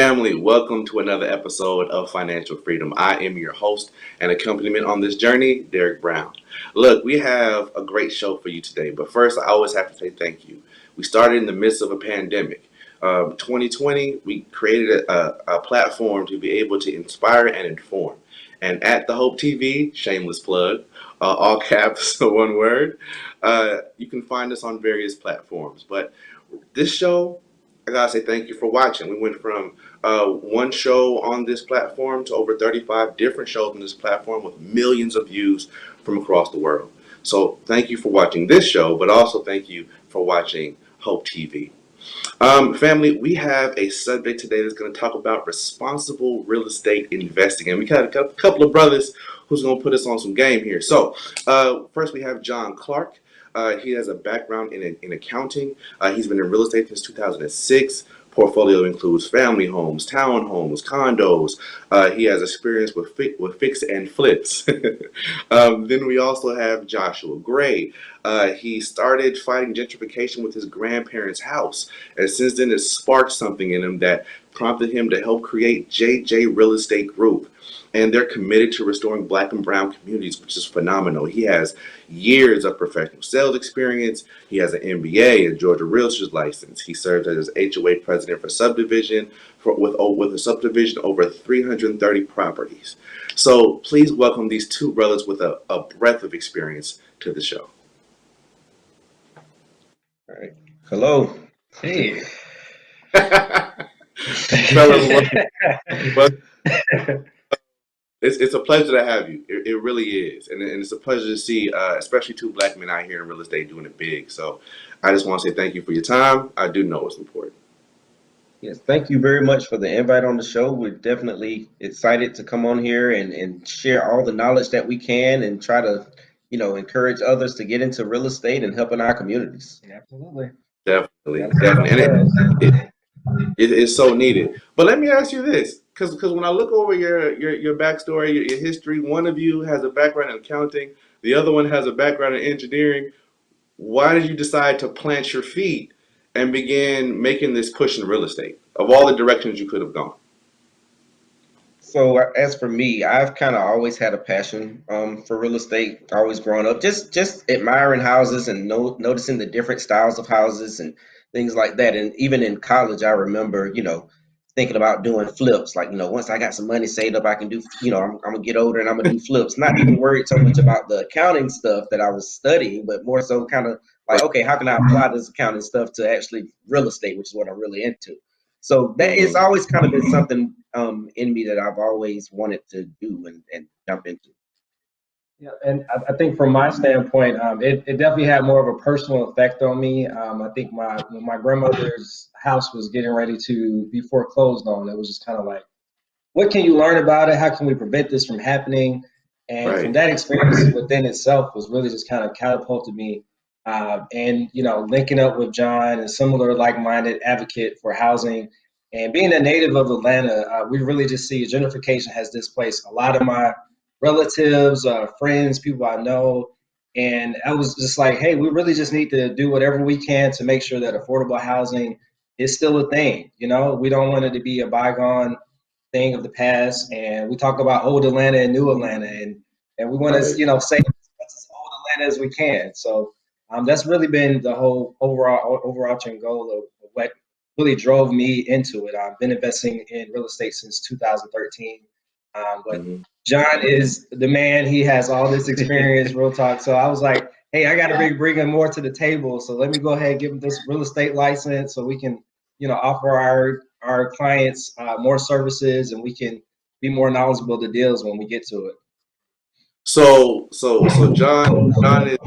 Family, welcome to another episode of Financial Freedom. I am your host and accompaniment on this journey, Derek Brown. Look, we have a great show for you today, but first, I always have to say thank you. We started in the midst of a pandemic. 2020, we created a platform to be able to inspire and inform. And at the Hope TV, shameless plug, all caps, one word, you can find us on various platforms. But this show, I gotta say thank you for watching. We went from one show on this platform to over 35 different shows on this platform with millions of views from across the world. So thank you for watching this show, but also thank you for watching Hope TV. Family, we have a subject today that's going to talk about responsible real estate investing. And we got a couple of brothers who's going to put us on some game here. So, first we have John Clark. He has a background in accounting. He's been in real estate since 2006. Portfolio includes family homes, townhomes, condos. He has experience with fix and flips. Then we also have Joshua Gray. He started fighting gentrification with his grandparents' house, and since then it sparked something in him that prompted him to help create JJ Real Estate Group. And they're committed to restoring Black and Brown communities, which is phenomenal. He has years of professional sales experience. He has an MBA, a Georgia Realtor's license. He serves as HOA president for subdivision with a subdivision over 330 properties. So please welcome these two brothers with a breadth of experience to the show. All right. Hello. Hey. Fellas, welcome. It's a pleasure to have you. It really is. And it's a pleasure to see, especially two Black men out here in real estate doing it big. So I just want to say thank you for your time. I do know it's important. Yes, thank you very much for the invite on the show. We're definitely excited to come on here and share all the knowledge that we can and try to, encourage others to get into real estate and help in our communities. Absolutely. Definitely. And it's so needed. But let me ask you this, because when I look over your backstory, your history, one of you has a background in accounting, the other one has a background in engineering. Why did you decide to plant your feet and begin making this push in real estate of all the directions you could have gone? So as for me, I've kind of always had a passion for real estate. Always growing up, just admiring houses and noticing the different styles of houses and things like that. And even in college, I remember, thinking about doing flips. Like, once I got some money saved up, I can do. I'm gonna get older and I'm gonna do flips. Not even worried so much about the accounting stuff that I was studying, but more so kind of like, okay, how can I apply this accounting stuff to actually real estate, which is what I'm really into. So that it's always kind of been something in me that I've always wanted to do and jump into. Yeah, and I think from my standpoint, it definitely had more of a personal effect on me. I think when my grandmother's house was getting ready to be foreclosed on, it was just kind of like, what can you learn about it? How can we prevent this from happening? And from Right. that experience within itself was really just kind of catapulted me. And linking up with John, a similar like-minded advocate for housing, and being a native of Atlanta, we really just see gentrification has displaced a lot of my relatives, friends, people I know. And I was just like, hey, we really just need to do whatever we can to make sure that affordable housing is still a thing. We don't want it to be a bygone thing of the past. And we talk about old Atlanta and new Atlanta, and we want to, Right. say as much as old Atlanta as we can. So that's really been the whole overarching goal of what really drove me into it. I've been investing in real estate since 2013. But Mhm. John is the man. He has all this experience, real talk. So I was like, hey, I got to bring him more to the table. So let me go ahead and give him this real estate license so we can, offer our clients more services, and we can be more knowledgeable of the deals when we get to it. So John is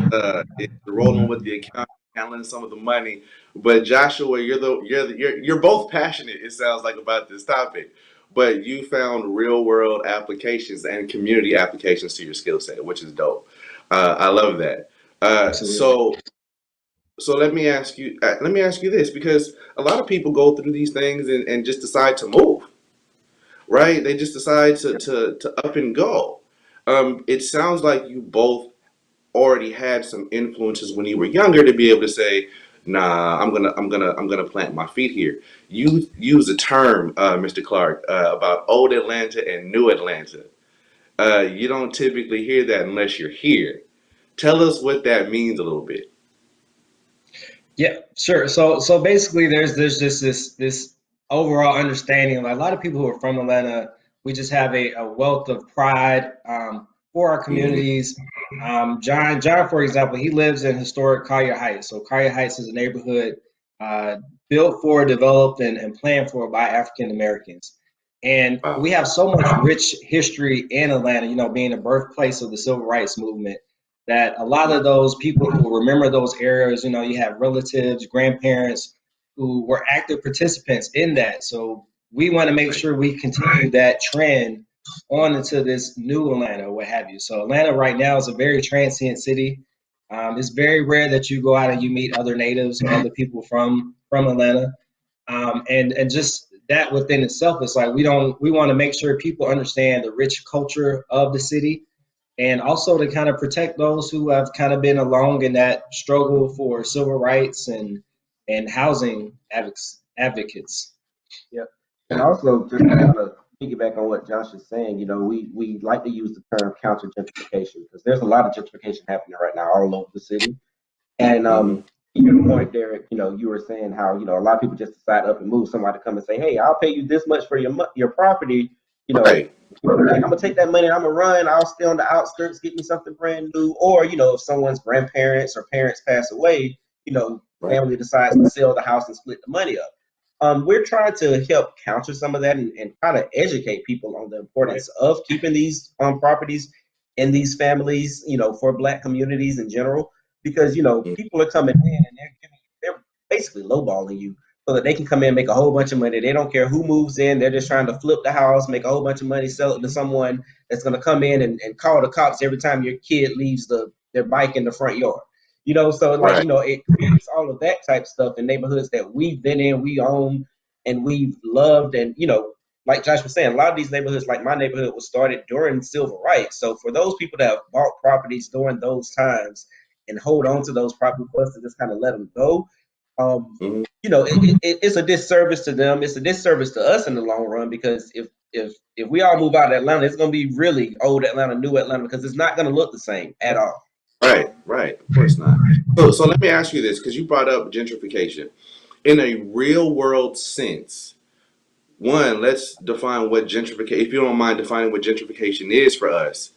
rolling with the account, handling some of the money, but Joshua, you're both passionate. It sounds like about this topic, but you found real world applications and community applications to your skill set, which is dope. I love that. Uh, Absolutely. so so let me ask you this, because a lot of people go through these things and just decide to move, right? They just decide to up and go. It sounds like you both already had some influences when you were younger to be able to say, Nah, I'm gonna plant my feet here. You use a term, Mr. Clark, about old Atlanta and new Atlanta. You don't typically hear that unless you're here. Tell us what that means a little bit. Yeah, sure. So basically, there's just this overall understanding. Like a lot of people who are from Atlanta, we just have a wealth of pride for our Hmm. communities. John, for example, he lives in historic Collier Heights. So Collier Heights is a neighborhood uh, built for, developed, and planned for by African Americans. And Wow. we have so much rich history in Atlanta. Being the birthplace of the civil rights movement, that a lot of those people who remember those eras, you have relatives, grandparents who were active participants in that. So we want to make Right. sure we continue that trend on into this new Atlanta, what have you. So Atlanta right now is a very transient city. It's very rare that you go out and you meet other natives or other people from Atlanta. And just that within itself is like we want to make sure people understand the rich culture of the city, and also to kind of protect those who have kind of been along in that struggle for civil rights and housing advocates. Yep. And Yeah. also, just to kind of piggyback on what Josh is saying, we like to use the term counter gentrification because there's a lot of gentrification happening right now all over the city. And Hmm. to your point, Derek, you were saying how a lot of people just decide up and move. Somebody to come and say, "Hey, I'll pay you this much for your property." You know, Right. like, I'm gonna take that money. I'm gonna run. I'll stay on the outskirts, get me something brand new. Or if someone's grandparents or parents pass away, Right. family decides to sell the house and split the money up. We're trying to help counter some of that and kind of educate people on the Right. importance of keeping these properties in these families, for Black communities in general, because people are coming in and they're basically lowballing you so that they can come in and make a whole bunch of money. They don't care who moves in; they're just trying to flip the house, make a whole bunch of money, sell it to someone that's going to come in and call the cops every time your kid leaves their bike in the front yard. So like Right. it creates all of that type of stuff in neighborhoods that we've been in, we own, and we've loved, and like Josh was saying, a lot of these neighborhoods, like my neighborhood, was started during civil rights. So for those people that have bought properties during those times and hold on to those property for us to just kind of let them go, Hmm. it's a disservice to them. It's a disservice to us in the long run because if we all move out of Atlanta, it's going to be really old Atlanta, new Atlanta, because it's not going to look the same at all. Right. Right. Of course not. So let me ask you this, because you brought up gentrification in a real world sense. One, let's define what gentrification, if you don't mind defining what gentrification is for us,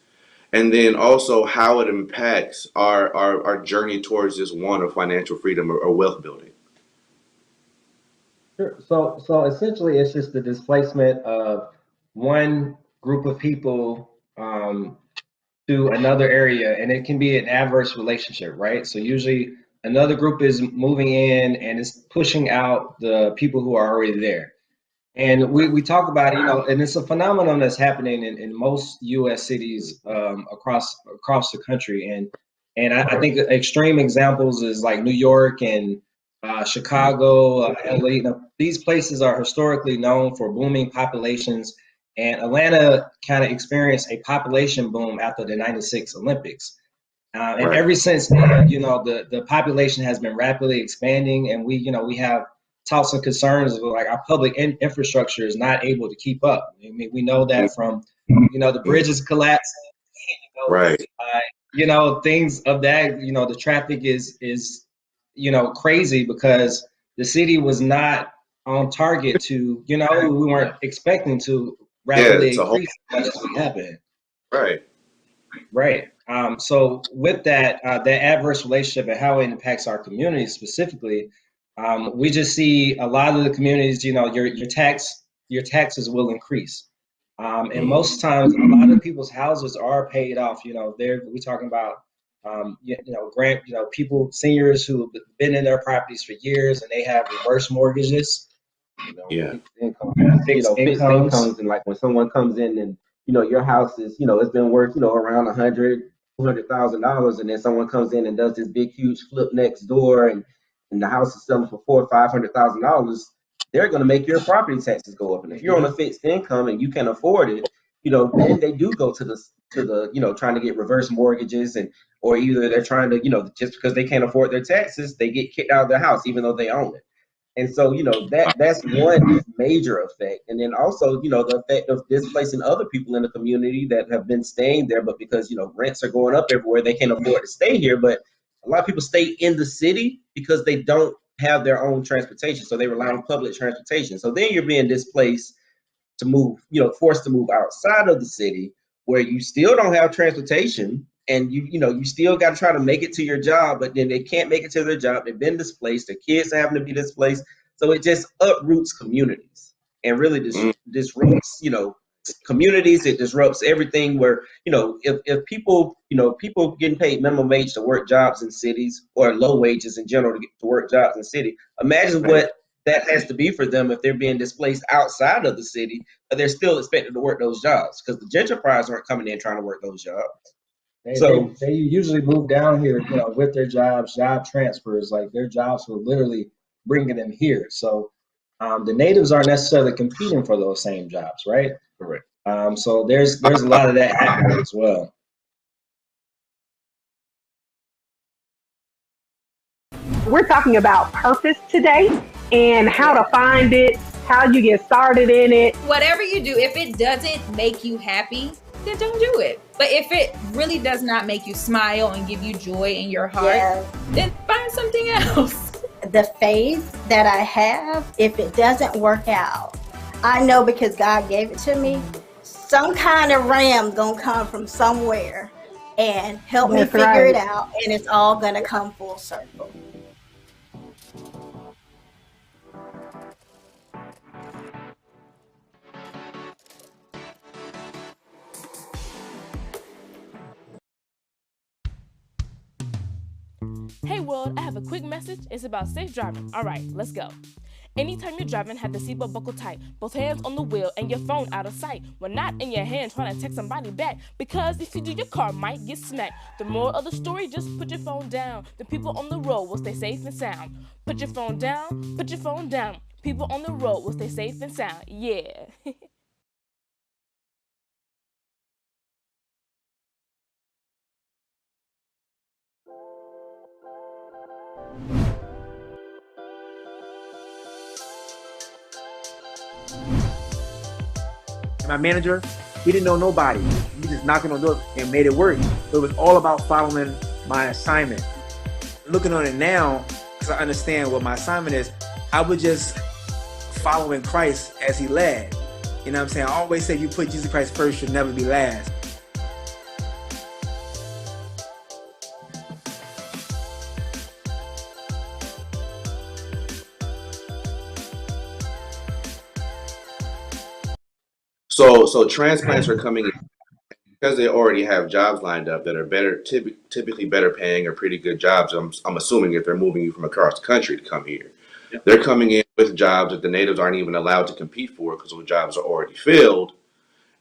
and then also how it impacts our journey towards this one of financial freedom or wealth building. Sure. So essentially, it's just the displacement of one group of people to another area, and it can be an adverse relationship, right? So usually, another group is moving in and it's pushing out the people who are already there. And we talk about it, and it's a phenomenon that's happening in most U.S. cities across the country. And I think extreme examples is like New York and Chicago, LA. These places are historically known for booming populations, and Atlanta kind of experienced a population boom after the '96 Olympics. And Right. ever since then, the population has been rapidly expanding, and we have talks and concerns of like our public infrastructure is not able to keep up. I mean, we know that from the Mhm. bridges collapsing, you know, Right. things of that. The traffic is crazy because the city was not on target to we weren't expecting to Yeah, rapidly it's a whole increase as much as we have been. right. Right. So with that, that adverse relationship and how it impacts our community specifically, we just see a lot of the communities. Your taxes will increase, and Hmm. most times a lot of people's houses are paid off. We're talking about people, seniors who have been in their properties for years and they have reverse mortgages, Yeah. Fixed income, fixed fixed incomes. incomes, and like when someone comes in and your house is it's been worth around 100, $200,000, and then someone comes in and does this big huge flip next door, and the house is selling for $400,000, $500,000. They're going to make your property taxes go up, and if you're on a fixed income and you can afford it, then they do go to the trying to get reverse mortgages, and or either they're trying to, just because they can't afford their taxes, they get kicked out of their house even though they own it. And so, that's one major effect. And then also, the effect of displacing other people in the community that have been staying there, but because, rents are going up everywhere, they can't afford to stay here. But a lot of people stay in the city because they don't have their own transportation. So they rely on public transportation. So then you're being displaced to move, forced to move outside of the city where you still don't have transportation, and you still got to try to make it to your job, but then they can't make it to their job. They've been displaced. Their kids are having to be displaced. So it just uproots communities and really disrupts, communities. It disrupts everything where, if people, people getting paid minimum wage to work jobs in cities, or low wages in general to work jobs in city. Imagine what that has to be for them if they're being displaced outside of the city, but they're still expected to work those jobs because the gentrifiers aren't coming in trying to work those jobs. They usually move down here, with their jobs, job transfers. Like their jobs were literally bringing them here. So the natives aren't necessarily competing for those same jobs, right? Correct. So there's a lot of that happening as well. We're talking about purpose today and how to find it, how you get started in it. Whatever you do, if it doesn't make you happy, then don't do it. But if it really does not make you smile and give you joy in your heart, then find something else. The faith that I have, if it doesn't work out, I know because God gave it to me, some kind of ram gonna come from somewhere and help me figure it out, and it's all gonna come full circle. Hey world, I have a quick message. It's about safe driving. All right, let's go. Anytime you're driving, have the seatbelt buckled tight. Both hands on the wheel and your phone out of sight. When not in your hand trying to text somebody back. Because if you do, your car might get smacked. The moral of the story, just put your phone down. The people on the road will stay safe and sound. Put your phone down, put your phone down. People on the road will stay safe and sound. Yeah. My manager, he didn't know nobody. He just knocking on doors and made it work. So it was all about following my assignment. Looking on it now, because I understand what my assignment is, I was just following Christ as he led. You know what I'm saying? I always say you put Jesus Christ first, you'll never be last. So transplants are coming in because they already have jobs lined up that are typically better paying or pretty good jobs. I'm assuming if they're moving you from across the country to come here, they're coming in with jobs that the natives aren't even allowed to compete for because those jobs are already filled,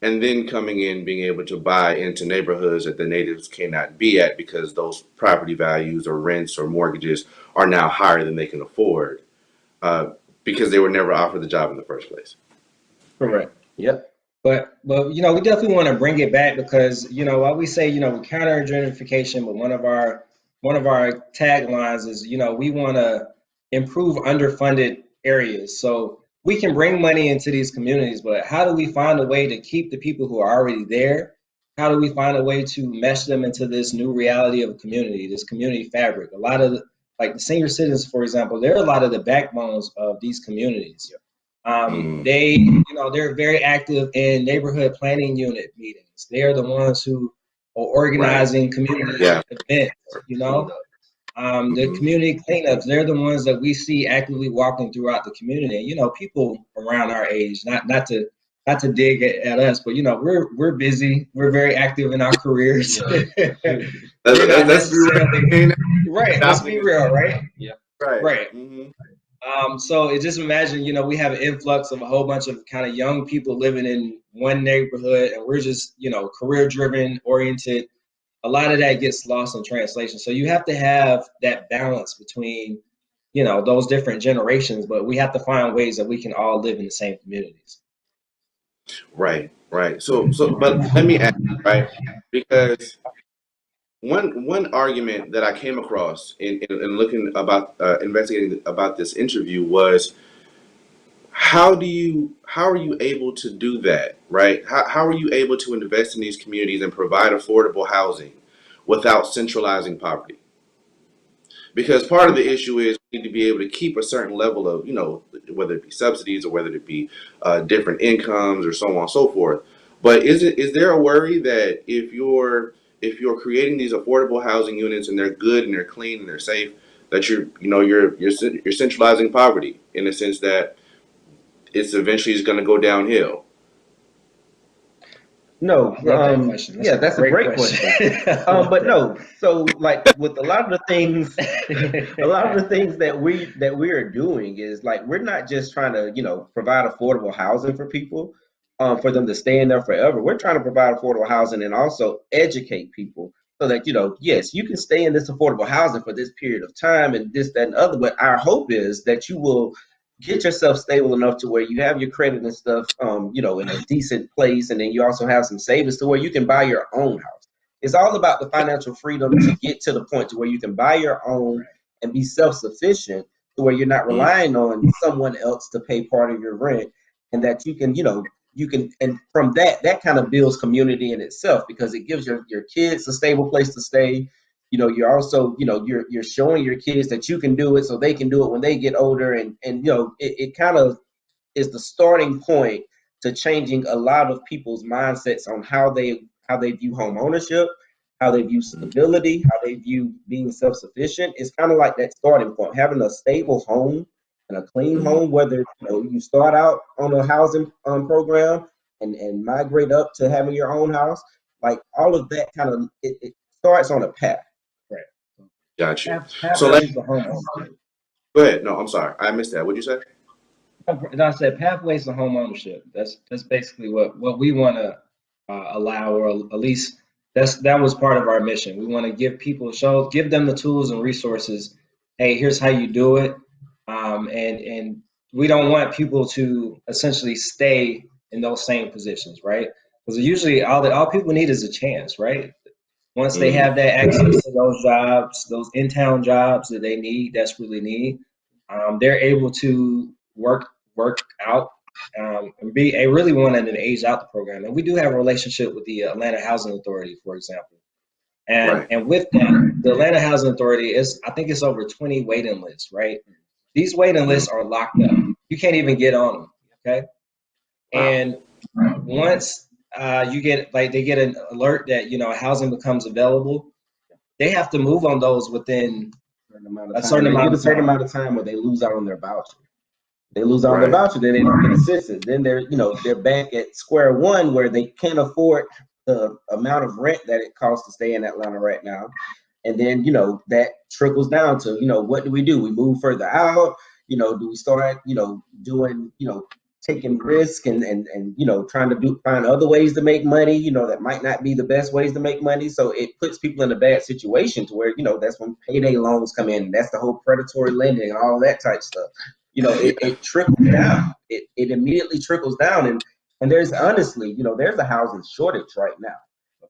and then coming in being able to buy into neighborhoods that the natives cannot be at because those property values or rents or mortgages are now higher than they can afford because they were never offered the job in the first place. Correct. Yep. But we definitely want to bring it back because while we say we counter gentrification, but one of our taglines is we want to improve underfunded areas. So we can bring money into these communities, but how do we find a way to keep the people who are already there? How do we find a way to mesh them into this new reality of community, this community fabric? A lot of like the senior citizens, for example, they're a lot of the backbones of these communities. They're very active in neighborhood planning unit meetings. They are the ones who are organizing community events, the community cleanups. They're the ones that we see actively walking throughout the community. People around our age, not to dig at us, but we're busy. We're very active in our careers. Let's be real. Right. Let's be real, right? Yeah. Right. Mm-hmm. So just imagine, we have an influx of a whole bunch of kind of young people living in one neighborhood, and we're just, career driven, oriented. A lot of that gets lost in translation. So you have to have that balance between, those different generations, but we have to find ways that we can all live in the same communities. Right, right. But let me ask, right? Because one argument that I came across in looking about investigating about this interview was how are you able to do that, right? How are you able to invest in these communities and provide affordable housing without centralizing poverty? Because part of the issue is we need to be able to keep a certain level of, whether it be subsidies or whether it be different incomes or so on and so forth. But is there a worry that if you're creating these affordable housing units and they're good and they're clean and they're safe, that you're centralizing poverty in the sense that it's eventually is going to go downhill? No, I love that question. That's yeah, a that's a great question. I love But that. no, so like with a lot of the things, a lot of the things that we are doing is like we're not just trying to, provide affordable housing for people, for them to stay in there forever. We're trying to provide affordable housing and also educate people so that, yes, you can stay in this affordable housing for this period of time and this, that, and other. But our hope is that you will get yourself stable enough to where you have your credit and stuff, in a decent place, and then you also have some savings to where you can buy your own house. It's all about the financial freedom to get to the point to where you can buy your own and be self-sufficient, to where you're not Mm, relying on someone else to pay part of your rent, and that you can, and from that kind of builds community in itself because it gives your kids a stable place to stay. You're also, you're showing your kids that you can do it so they can do it when they get older, and it kind of is the starting point to changing a lot of people's mindsets on how they view home ownership, how they view mm, stability, how they view being self-sufficient. It's kind of like that starting point, having a stable home and a clean mm. home, whether you start out on a housing program and migrate up to having your own house. Like all of that kind of it starts on a path. Right. Got you. So let Pathways to home ownership. Go ahead. No, I'm sorry, I missed that. What'd you say? And I said pathways to home ownership. That's basically what we want to allow, or at least that was part of our mission. We want to give them the tools and resources. Hey, here's how you do it, and we don't want people to essentially stay in those same positions, right? Because usually all people need is a chance, right? Once they Mm, have that access to those jobs, those in-town jobs that they desperately need, they're able to work out, and be a really one and an age out the program. And we do have a relationship with the Atlanta Housing Authority, for example. And right. and with that, the Atlanta Housing Authority I think it's over 20 waiting lists, right? These waiting Mm, lists are locked up. You can't even get on them, okay? wow. And once you get like they get an alert that housing becomes available, they have to move on those within Certain amount of a time. certain They get amount a of certain time. amount of time where they lose out on their voucher. They lose out on their Right. voucher, then they don't get assistance. Then they're back at square one where they can't afford the amount of rent that it costs to stay in Atlanta right now. And then that trickles down to what do we do? We move further out. Do we start doing taking risk and trying to find other ways to make money? That might not be the best ways to make money. So it puts people in a bad situation to where that's when payday loans come in. That's the whole predatory lending and all that type stuff. Yeah. It trickles down. It immediately trickles down, and there's honestly there's a housing shortage right now.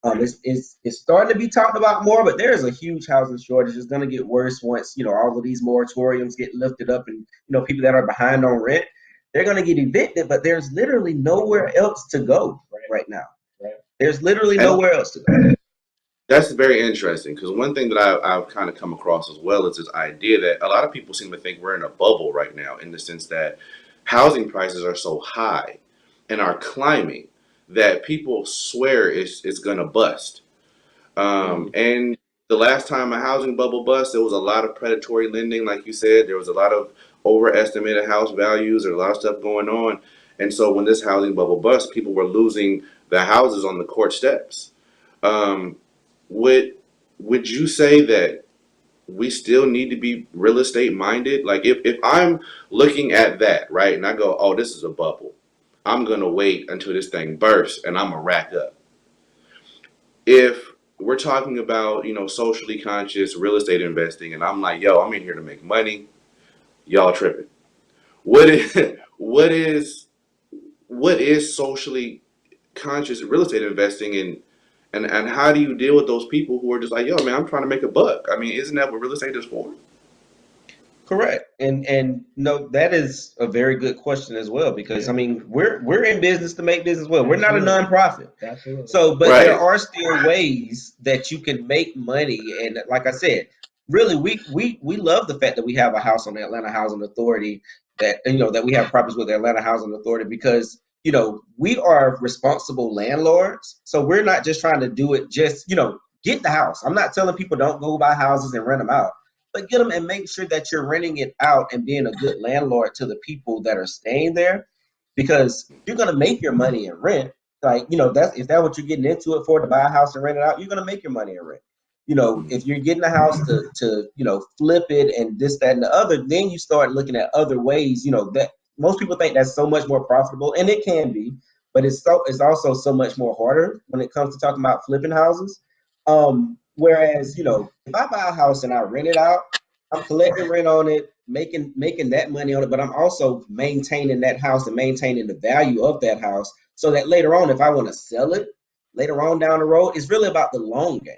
It's starting to be talked about more, but there's a huge housing shortage. It's going to get worse once all of these moratoriums get lifted up, and people that are behind on rent, they're going to get evicted. But there's literally nowhere else to go right now. Right. There's literally And nowhere else to go. that's very interesting because one thing that I've kind of come across as well is this idea that a lot of people seem to think we're in a bubble right now in the sense that housing prices are so high and are climbing that people swear it's going to bust. Mhm. And the last time a housing bubble bust, there was a lot of predatory lending, like you said. There was a lot of overestimated house values. There's a lot of stuff going on. And so when this housing bubble bust, people were losing the houses on the court steps. Um, would would you say that we still need to be real estate minded? Like if I'm looking at that, right, and I go, oh, this is a bubble. I'm gonna wait until this thing bursts and I'm gonna rack up. If we're talking about, socially conscious real estate investing and I'm like, yo, I'm in here to make money, y'all tripping. What is what is what is socially conscious real estate investing and how do you deal with those people who are just like, yo, man, I'm trying to make a buck? I mean, isn't that what real estate is for? Correct. And no, that is a very good question as well, because I mean, we're in business to make business well. We're not a Absolutely. nonprofit. Absolutely. So, but there Right. are still ways that you can make money. And like I said, really, we love the fact that we have a house on the Atlanta Housing Authority, that, you know, that we have properties with the Atlanta Housing Authority, because, you know, we are responsible landlords. So we're not just trying to do it just, you know, get the house. I'm not telling people don't go buy houses and rent them out, but get them and make sure that you're renting it out and being a good landlord to the people that are staying there, because you're going to make your money in rent. Like, you know, that's, if that's what you're getting into it for, to buy a house and rent it out, you're going to make your money in rent. You know, if you're getting a house to, you know, flip it and this, that, and the other, then you start looking at other ways, you know, that most people think that's so much more profitable, and it can be, but it's also so much more harder when it comes to talking about flipping houses. Whereas, you know, if I buy a house and I rent it out, I'm collecting rent on it, making that money on it, but I'm also maintaining that house and maintaining the value of that house, so that later on, if I want to sell it later on down the road, it's really about the long game,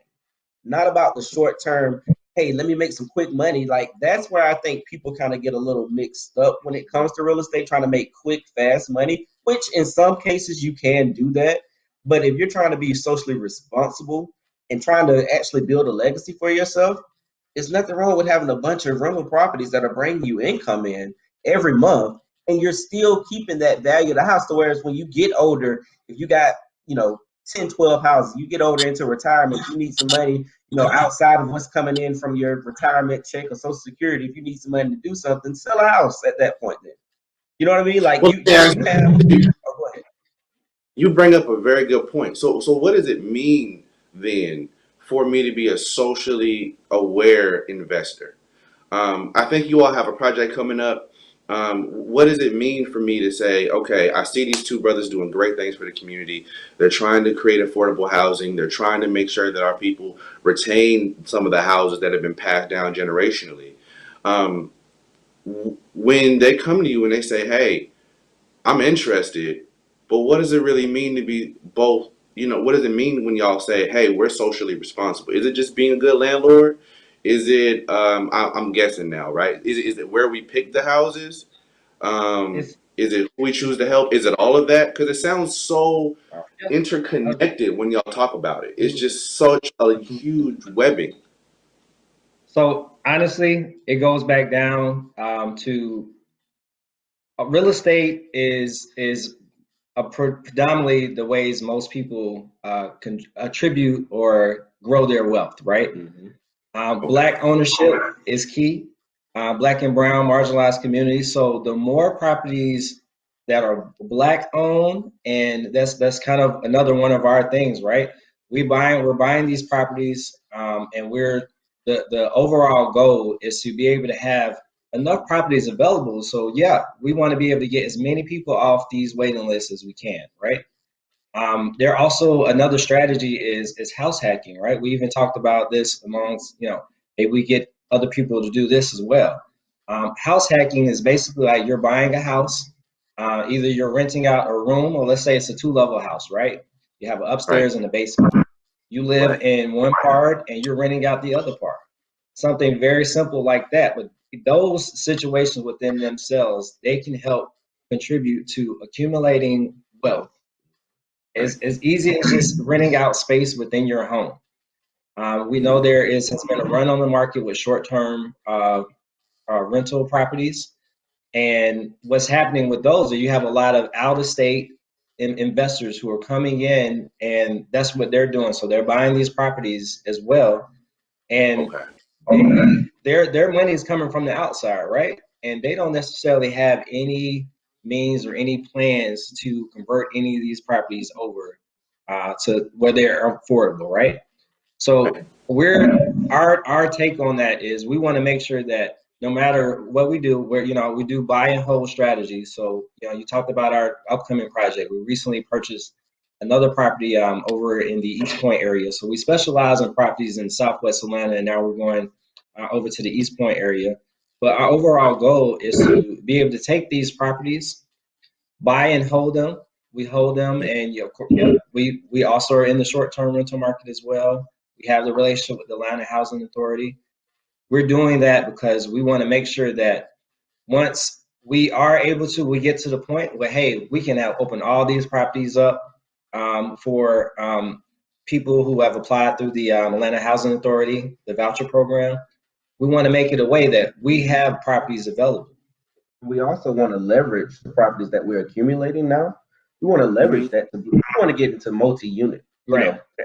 not about the short term. Hey, let me make some quick money. Like, that's where I think people kind of get a little mixed up when it comes to real estate, trying to make quick, fast money, which in some cases you can do that. But if you're trying to be socially responsible and trying to actually build a legacy for yourself, there's nothing wrong with having a bunch of rental properties that are bringing you income in every month, and you're still keeping that value of the house. So whereas when you get older, if you got, you know, 10, 12 houses, you get older into retirement, you need some money, you know, outside of what's coming in from your retirement check or Social Security. If you need some money to do something, sell a house at that point then. You know what I mean? Like, Well, you have, oh, go ahead. you bring up a very good point. So what does it mean then for me to be a socially aware investor? I think you all have a project coming up. What does it mean for me to say, okay, I see these two brothers doing great things for the community. They're trying to create affordable housing. They're trying to make sure that our people retain some of the houses that have been passed down generationally. Um, when they come to you and they say, hey, I'm interested, but what does it really mean to be both? You know, what does it mean when y'all say, "Hey, we're socially responsible"? Is it just being a good landlord? Is it? I'm guessing now, right? Is it where we pick the houses? It's Is it who we choose to help? Is it all of that? Because it sounds so interconnected when y'all talk about it. It's just such a huge webbing. So honestly, it goes back down to real estate is predominantly the ways most people can attribute or grow their wealth, right? Okay. Black ownership is key. Black and brown marginalized communities. So the more properties that are black owned, and that's kind of another one of our things, right? We're buying these properties, and we're the overall goal is to be able to have enough properties available. So yeah, we want to be able to get as many people off these waiting lists as we can, right? There also another strategy is house hacking, right? We even talked about this amongst, you know, hey, we get other people to do this as well. House hacking is basically like you're buying a house, either you're renting out a room, or let's say it's a two-level house, right? You have an Right. upstairs and a basement. You live Right. in one part and you're renting out the other part. Something very simple like that. But those situations within themselves, they can help contribute to accumulating wealth. Right. As easy as just renting out space within your home. We know there has been a run on the market with short-term rental properties, and what's happening with those is you have a lot of out-of-state investors who are coming in, and that's what they're doing. So they're buying these properties as well, and Okay. their money is coming from the outside, right? And they don't necessarily have any means or any plans to convert any of these properties over to where they're affordable, right? So our take on that is we want to make sure that no matter what we do, we do buy and hold strategy. So you talked about our upcoming project. We recently purchased another property over in the East Point area. So we specialize in properties in Southwest Atlanta, and now we're going over to the East Point area. But our overall goal is to be able to take these properties, buy and hold them. We hold them, and we also are in the short-term rental market as well. We have the relationship with the Atlanta Housing Authority. We're doing that because we want to make sure that once we are able to, we get to the point where, hey, we can now open all these properties up for people who have applied through the Atlanta Housing Authority, the voucher program. We want to make it a way that we have properties available. We also want to leverage the properties that we're accumulating now. We want to leverage that we want to get into multi-unit,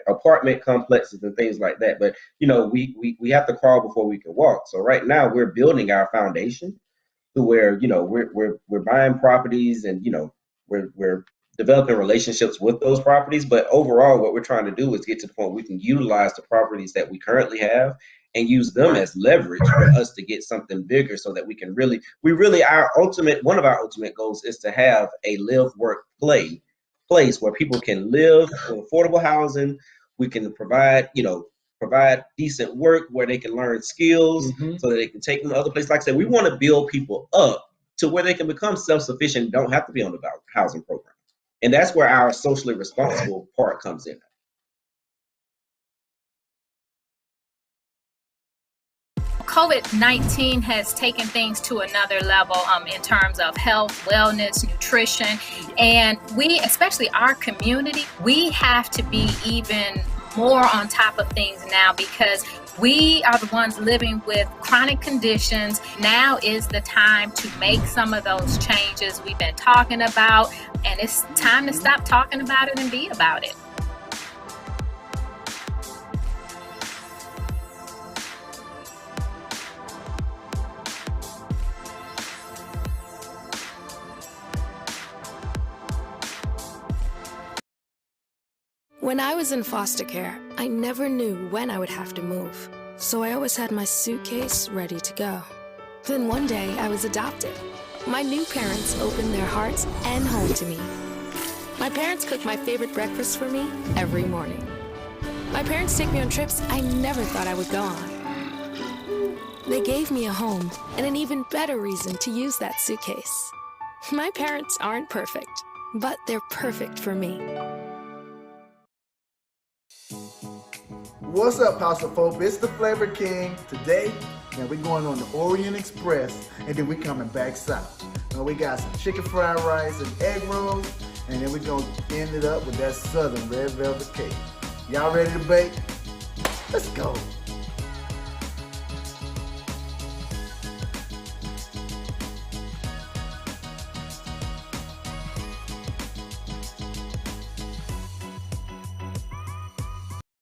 apartment complexes and things like that. But we have to crawl before we can walk. So right now we're building our foundation to where we're buying properties, and we're developing relationships with those properties. But overall, what we're trying to do is get to the point where we can utilize the properties that we currently have and use them as leverage for us to get something bigger, so that we can one of our ultimate goals is to have a live, work, play place where people can live with affordable housing. We can provide decent work where they can learn skills so that they can take them to other places. Like I said, we want to build people up to where they can become self-sufficient and don't have to be on the housing program. And that's where our socially responsible part comes in. COVID-19 has taken things to another level in terms of health, wellness, nutrition, and we, especially our community, we have to be even more on top of things now, because we are the ones living with chronic conditions. Now is the time to make some of those changes we've been talking about, and it's time to stop talking about it and be about it. When I was in foster care, I never knew when I would have to move, so I always had my suitcase ready to go. Then one day, I was adopted. My new parents opened their hearts and home to me. My parents cook my favorite breakfast for me every morning. My parents take me on trips I never thought I would go on. They gave me a home and an even better reason to use that suitcase. My parents aren't perfect, but they're perfect for me. What's up, House of Folk? It's the Flavor King. Today, man, we're going on the Orient Express, and then we're coming back south. Now, we got some chicken fried rice and egg rolls, and then we're going to end it up with that southern red velvet cake. Y'all ready to bake? Let's go.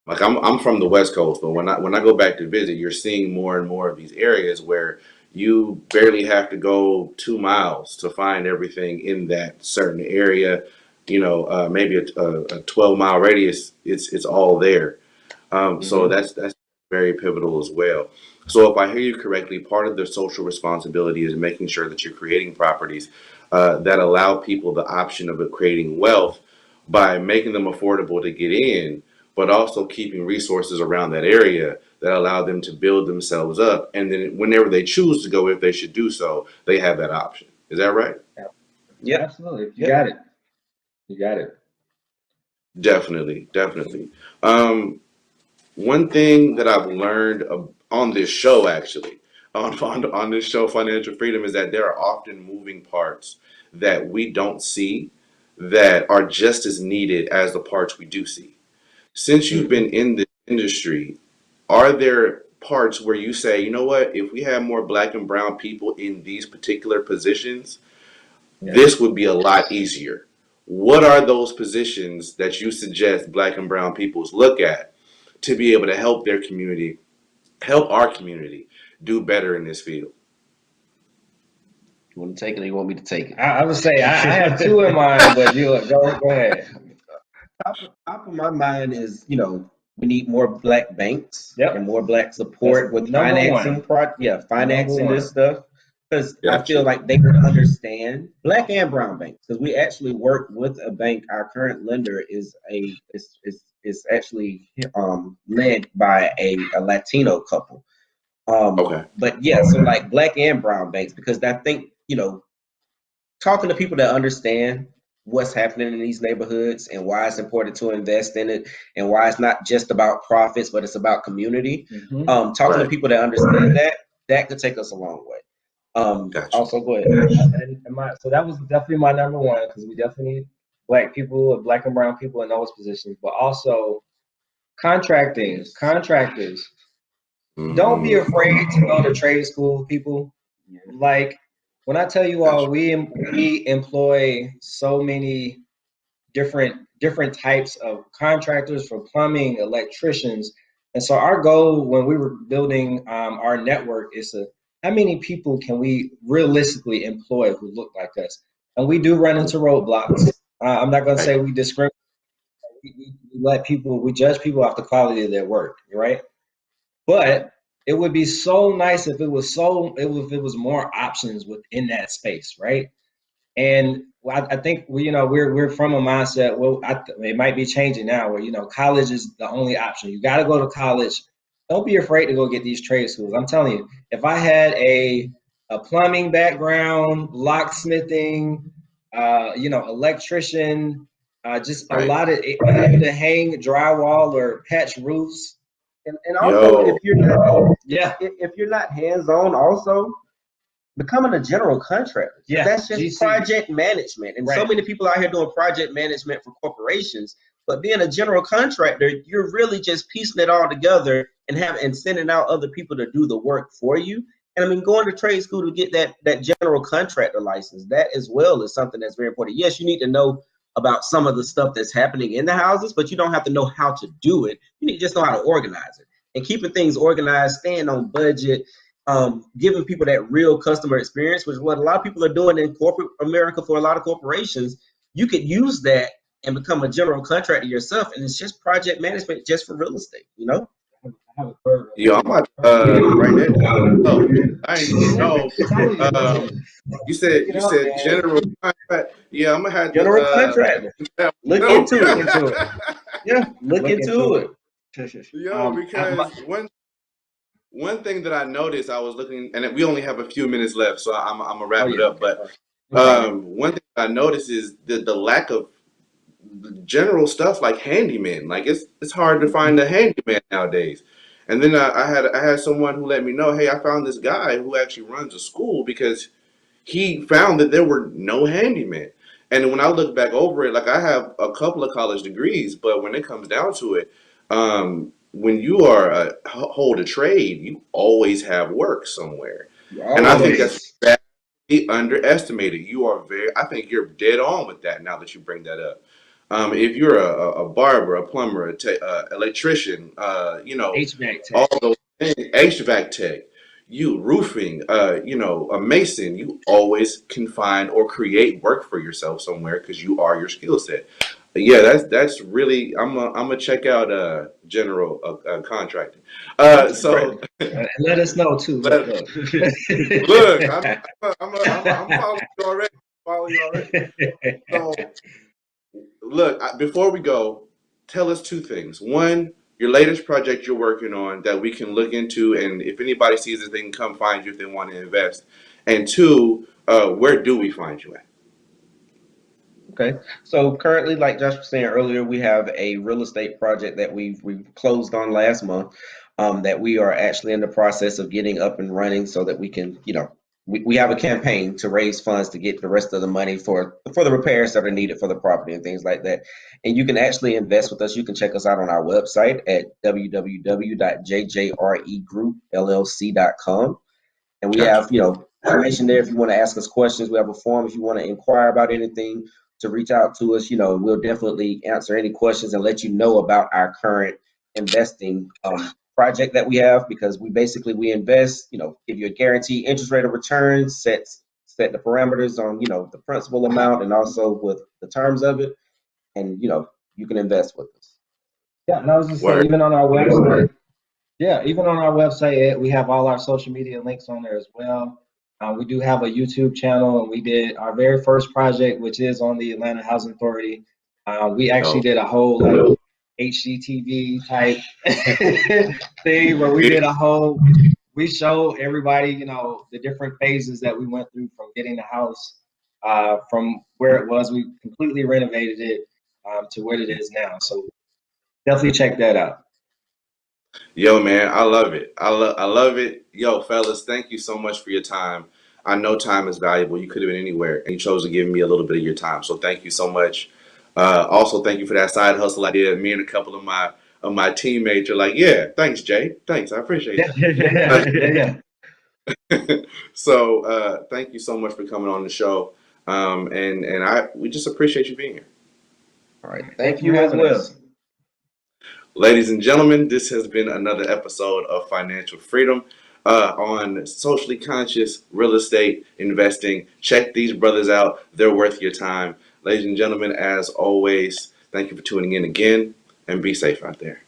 Like I'm from the West Coast, but when I go back to visit, you're seeing more and more of these areas where you barely have to go 2 miles to find everything in that certain area. Maybe a 12-mile radius, it's all there. So that's very pivotal as well. So if I hear you correctly, part of the social responsibility is making sure that you're creating properties that allow people the option of creating wealth by making them affordable to get in, but also keeping resources around that area that allow them to build themselves up. And then whenever they choose to go, if they should do so, they have that option. Is that right? Yeah, absolutely. You got it. You got it. Definitely. One thing that I've learned on this show, actually, on this show, Financial Freedom, is that there are often moving parts that we don't see that are just as needed as the parts we do see. Since you've been in this industry, are there parts where you say, you know what, if we have more Black and brown people in these particular positions, this would be a lot easier? What are those positions that you suggest Black and brown peoples look at to be able to help their community, help our community do better in this field? You want to take it or you want me to take it? I would say I have two in mind, but you go ahead. Top of my mind is, we need more Black banks and more Black support with financing this stuff. Because I feel like they would understand, Black and brown banks, because we actually work with a bank. Our current lender is actually led by a Latino couple. But yeah, so like Black and brown banks, because I think, talking to people that understand what's happening in these neighborhoods and why it's important to invest in it and why it's not just about profits, but it's about community. Talking to people that understand that could take us a long way. Gotcha. Also, go ahead. So that was definitely my number one, because we definitely need black people, black and brown people in those positions, but also contractors. Don't be afraid to go to trade school, people. Like, when I tell you all, we employ so many different types of contractors for plumbing, electricians. And so our goal when we were building our network is to, how many people can we realistically employ who look like us? And we do run into roadblocks. I'm not going to say we discriminate. We judge people off the quality of their work, right? But it would be so nice if it was more options within that space, right? And I think we're from a mindset. Well, it might be changing now, where college is the only option. You got to go to college. Don't be afraid to go get these trade schools. I'm telling you, if I had a plumbing background, locksmithing, electrician, just a lot of able to hang drywall or patch roofs, and also if you're not hands-on, also becoming a general contractor. That's just GC. Project management. And so many people out here doing project management for corporations, but being a general contractor, you're really just piecing it all together and sending out other people to do the work for you. And I mean, going to trade school to get that general contractor license, that as well is something that's very important. Yes, you need to know about some of the stuff that's happening in the houses, but you don't have to know how to do it. You need to just know how to organize it. And keeping things organized, staying on budget, giving people that real customer experience, which is what a lot of people are doing in corporate America for a lot of corporations. You could use that and become a general contractor yourself, and it's just project management just for real estate, Yeah, I'm about to write that down. Oh, I ain't know. You said general contract. Yeah, I'm gonna have to general contractor. Look into it. Yeah, look into it. Yo, because one thing that I noticed, I was looking, and we only have a few minutes left, so I'm gonna wrap it up. But one thing I noticed is the lack of general stuff like handyman. Like it's hard to find a handyman nowadays. And then I had someone who let me know, hey, I found this guy who actually runs a school because he found that there were no handymen. And when I look back over it, like I have a couple of college degrees, but when it comes down to it, when you hold a trade, you always have work somewhere. And I think that's vastly underestimated. I think you're dead on with that now that you bring that up. If you're a barber, a plumber, electrician, HVAC tech. all those things, HVAC tech, roofing, a mason, you always can find or create work for yourself somewhere because you are your skill set. Yeah, that's really. I'm gonna check out general contracting. So let us know too. Look, I'm following you already. So look, before we go, tell us two things. One, your latest project you're working on that we can look into, and if anybody sees it, they can come find you if they want to invest. And two, where do we find you at? Okay, so currently, like Josh was saying earlier, we have a real estate project that we closed on last month, that we are actually in the process of getting up and running so that we can, we have a campaign to raise funds to get the rest of the money for the repairs that are needed for the property and things like that. And you can actually invest with us. You can check us out on our website at www.jjregroup.llc.com. And we have, information there if you want to ask us questions. We have a form if you want to inquire about anything, to reach out to us. We'll definitely answer any questions and let you know about our current investing project that we have, because we invest, give you a guaranteed interest rate of return, set the parameters on, the principal amount and also with the terms of it. And, you can invest with us. Yeah, and I was just saying, even on our website, we have all our social media links on there as well. We do have a YouTube channel, and we did our very first project, which is on the Atlanta Housing Authority. We actually did a whole HGTV type thing where we showed everybody, the different phases that we went through from getting the house from where it was. We completely renovated it to what it is now. So definitely check that out. Yo, man, I love it. I love it. Yo, fellas, thank you so much for your time. I know time is valuable. You could have been anywhere, and you chose to give me a little bit of your time. So thank you so much. Also, thank you for that side hustle I did. Me and a couple of my teammates are like, yeah, thanks, Jay. Thanks, I appreciate Yeah. that. So thank you so much for coming on the show. And we just appreciate you being here. All right. Thank you as well. Ladies and gentlemen, this has been another episode of Financial Freedom on socially conscious real estate investing. Check these brothers out. They're worth your time. Ladies and gentlemen, as always, thank you for tuning in again, and be safe out there.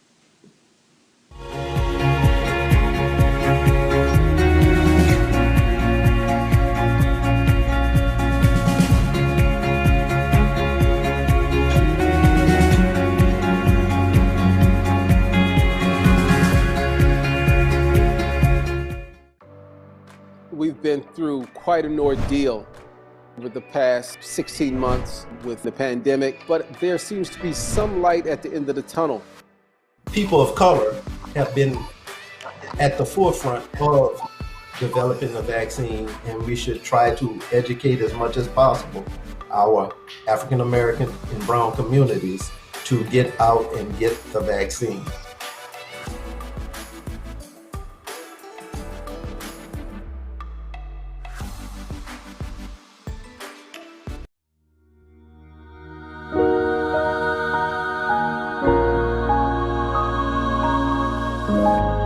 We've been through quite an ordeal over the past 16 months with the pandemic, but there seems to be some light at the end of the tunnel. People of color have been at the forefront of developing the vaccine, and we should try to educate as much as possible our African American and brown communities to get out and get the vaccine. Thank you.